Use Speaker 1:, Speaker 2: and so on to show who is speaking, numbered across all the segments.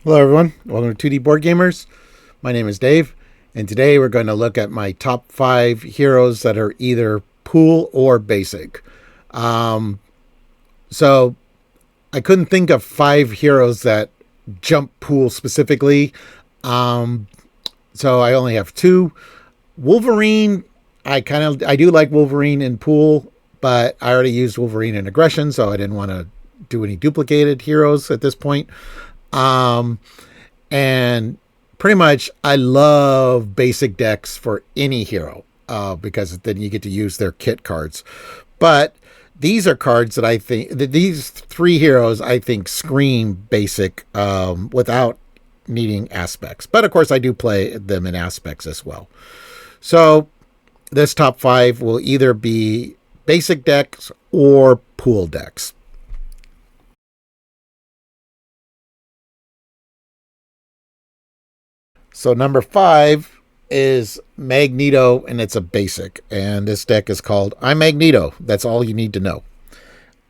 Speaker 1: Hello, everyone. Welcome to 2D Board Gamers. My name is Dave, and today we're going to look at my top 5 heroes that are either pool or basic. Um, so I couldn't think of 5 heroes that jump pool specifically. Um, so I only have 2. Wolverine, I do like Wolverine in pool, but I already used Wolverine in aggression, so I didn't want to do any duplicated heroes at this point. Um, And pretty much, I love basic decks for any hero because then you get to use their kit cards. But these are cards that I think these 3 heroes I think scream basic without needing aspects. But of course, I do play them in aspects as well. So this top 5 will either be basic decks or pool decks. So number 5 is Magneto, and it's a basic. And this deck is called I'm Magneto. That's all you need to know.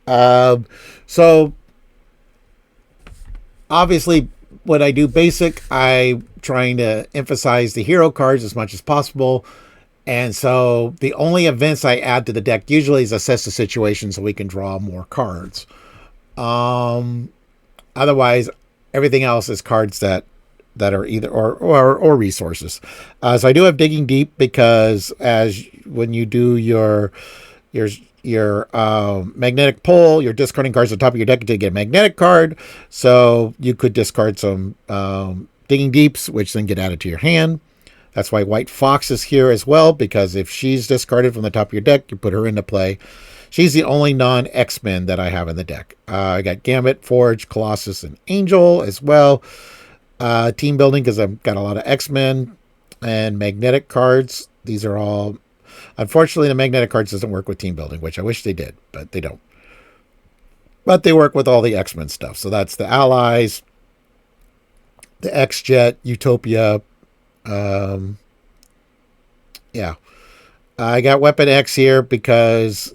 Speaker 1: Um, so obviously, when I do basic, I'm trying to emphasize the hero cards as much as possible. And so the only events I add to the deck usually is assess the situation so we can draw more cards. Um, Otherwise, everything else is cards that are either or resources. So I do have digging deep because as when you do your your magnetic pull, you're discarding cards on top of your deck to get a magnetic card. So you could discard some digging deeps, which then get added to your hand. That's why White Fox is here as well, because if she's discarded from the top of your deck, you put her into play. She's the only non-X-Men that I have in the deck. I got Gambit, Forge, Colossus, and Angel as well. Team building because I've got a lot of X-Men and magnetic cards. These are all, unfortunately, the magnetic cards doesn't work with team building, which I wish they did, but they don't. But they work with all the X-Men stuff. So that's the Allies, the X-Jet, Utopia. Um, yeah. I got Weapon X here because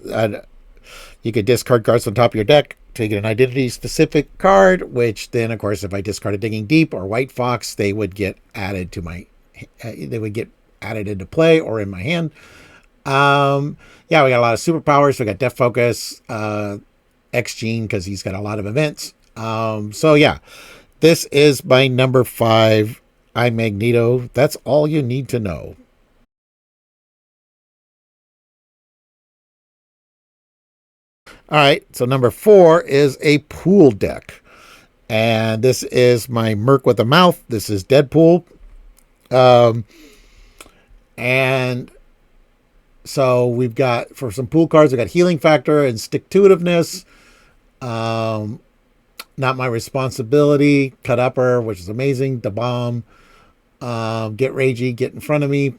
Speaker 1: you could discard cards on top of your deck to get an identity specific card, which then, of course, if I discarded Digging Deep or White Fox, they would get added to my, they would get added into play or in my hand. Yeah, we got a lot of superpowers. We got Death Focus, X Gene because he's got a lot of events. So yeah, this is my number 5. I'm Magneto. That's all you need to know. All right, so number 4 is a pool deck. And this is my Merc with a Mouth. This is Deadpool. Um, and so we've got, for some pool cards, we got Healing Factor and Stick to Itiveness. Um, Not My Responsibility, Cut Upper, which is amazing. The Bomb, Get Ragey, Get in Front of Me.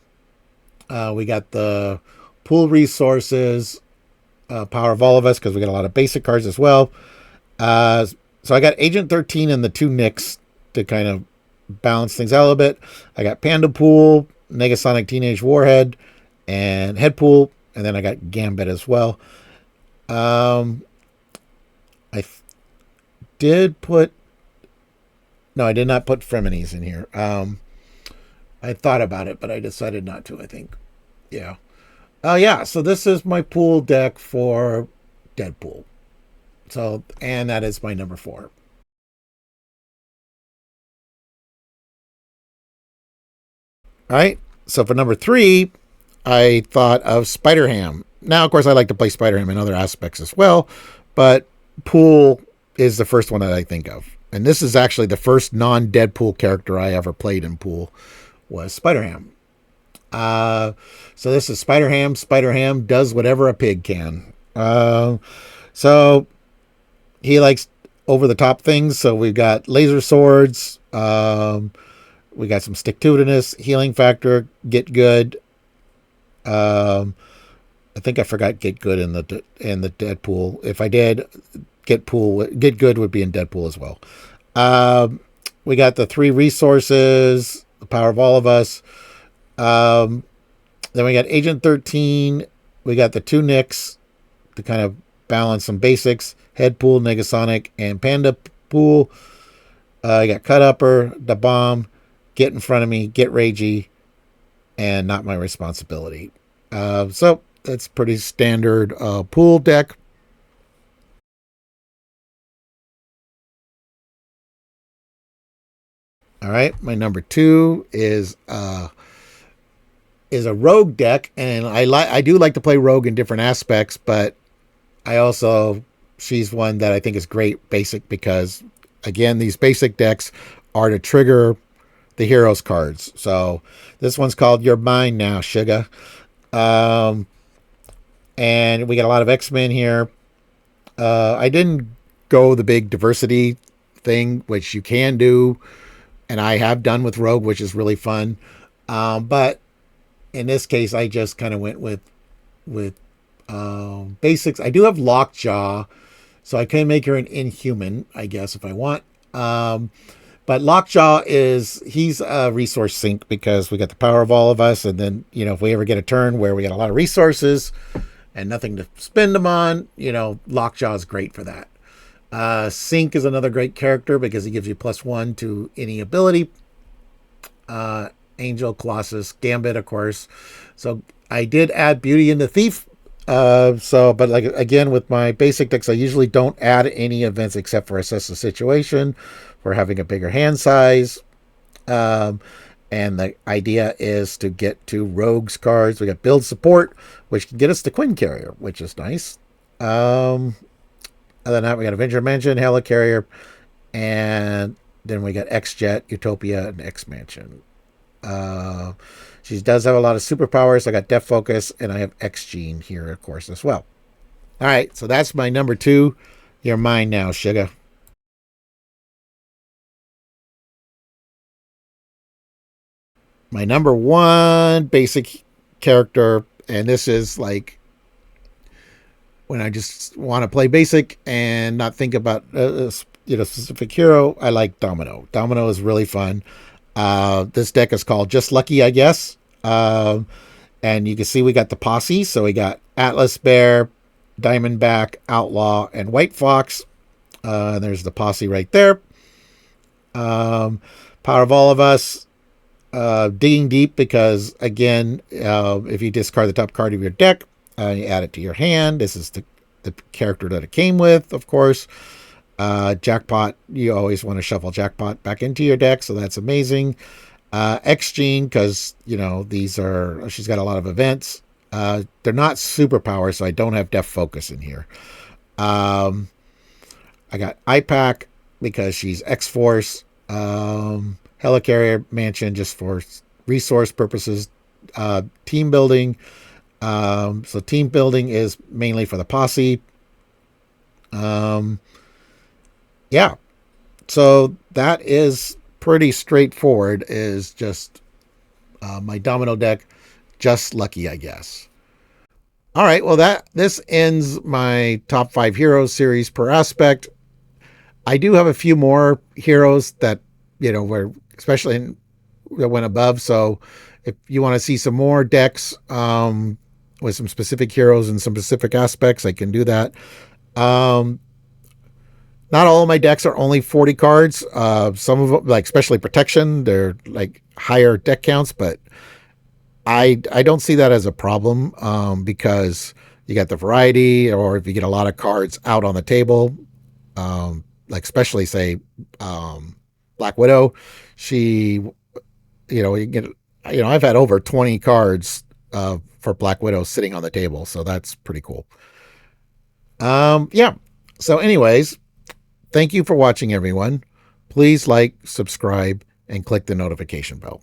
Speaker 1: We got the Pool Resources, Power of All of Us, because we got a lot of basic cards as well. So I got Agent 13 and the 2 Nicks to kind of balance things out a little bit. I got Panda Pool, Negasonic Teenage Warhead, and Headpool, and then I got Gambit as well. Um, I did put no, I did not put Fremenes in here. I thought about it, but I decided not to. I think, yeah. Yeah. So this is my pool deck for Deadpool. So, and that is my number 4. All right. So for number 3, I thought of Spider Ham. Now, of course, I like to play Spider Ham in other aspects as well, but Pool is the first one that I think of. And this is actually the first non-Deadpool character I ever played in Pool was Spider Ham. Uh, so this is Spider Ham. Spider Ham does whatever a pig can. So he likes over the top things. So we've got laser swords. We got some stick to itiveness, healing factor, get good. Um, I think I forgot get good in the Deadpool. If I did, get good would be in Deadpool as well. Um, we got the 3 resources, the power of all of us. Um, then we got Agent 13. We got the 2 Nicks to kind of balance some basics. Headpool, Negasonic, and Panda Pool. I got cut upper, the bomb, get in front of me, get ragey, and not my responsibility. So that's pretty standard pool deck. All right, my number two is a rogue deck, and I do like to play rogue in different aspects, but I also she's one that I think is great basic because again these basic decks are to trigger the heroes cards. So this one's called You're Mine Now, Sugar. Um, and we got a lot of X-Men here. I didn't go the big diversity thing, which you can do, and I have done with Rogue, which is really fun. But in this case, I just kind of went with basics. I do have Lockjaw, so I can make her an Inhuman, I guess, if I want. But Lockjaw he's a resource sink because we got the power of all of us, and then if we ever get a turn where we got a lot of resources and nothing to spend them on, Lockjaw is great for that. Sync is another great character because he gives you +1 to any ability. Angel, Colossus, Gambit, of course. So I did add Beauty and the Thief. But like again with my basic decks, I usually don't add any events except for assess the situation, for having a bigger hand size. And the idea is to get to Rogue's cards. We got Build Support, which can get us the Quinn Carrier, which is nice. Other than that, we got Avenger Mansion, Helicarrier, and then we got X-Jet, Utopia, and X-Mansion. She does have a lot of superpowers. I got Def Focus, and I have X-Gene here, of course, as well. All right, so that's my number two. You're mine now, Sugar. My number one basic character, and this is like when I just want to play basic and not think about a specific hero. I like Domino. Domino is really fun. This deck is called Just Lucky, I guess. And you can see we got the posse. So we got Atlas Bear, Diamondback, Outlaw, and White Fox. And there's the posse right there. Power of all of us. Digging deep because, again, if you discard the top card of your deck, you add it to your hand. This is the character that it came with, of course. Jackpot, you always want to shuffle Jackpot back into your deck, so that's amazing. X-Gene, because, she's got a lot of events. They're not superpowers, so I don't have Def Focus in here. I got IPAC because she's X-Force. Helicarrier Mansion just for resource purposes. Team building. So team building is mainly for the posse. Yeah. So that is pretty straightforward. Is just my Domino deck. Just Lucky, I guess. All right. Well, this ends my top 5 heroes series per aspect. I do have a few more heroes that where especially that went above. So if you want to see some more decks with some specific heroes and some specific aspects, I can do that. Not all of my decks are only 40 cards. Some of them, like especially protection, they're like higher deck counts, but I don't see that as a problem because you got the variety, or if you get a lot of cards out on the table, like especially say Black Widow, she, you get, I've had over 20 cards for Black Widow sitting on the table, so that's pretty cool. Yeah. So, anyways, thank you for watching, everyone. Please like, subscribe, and click the notification bell.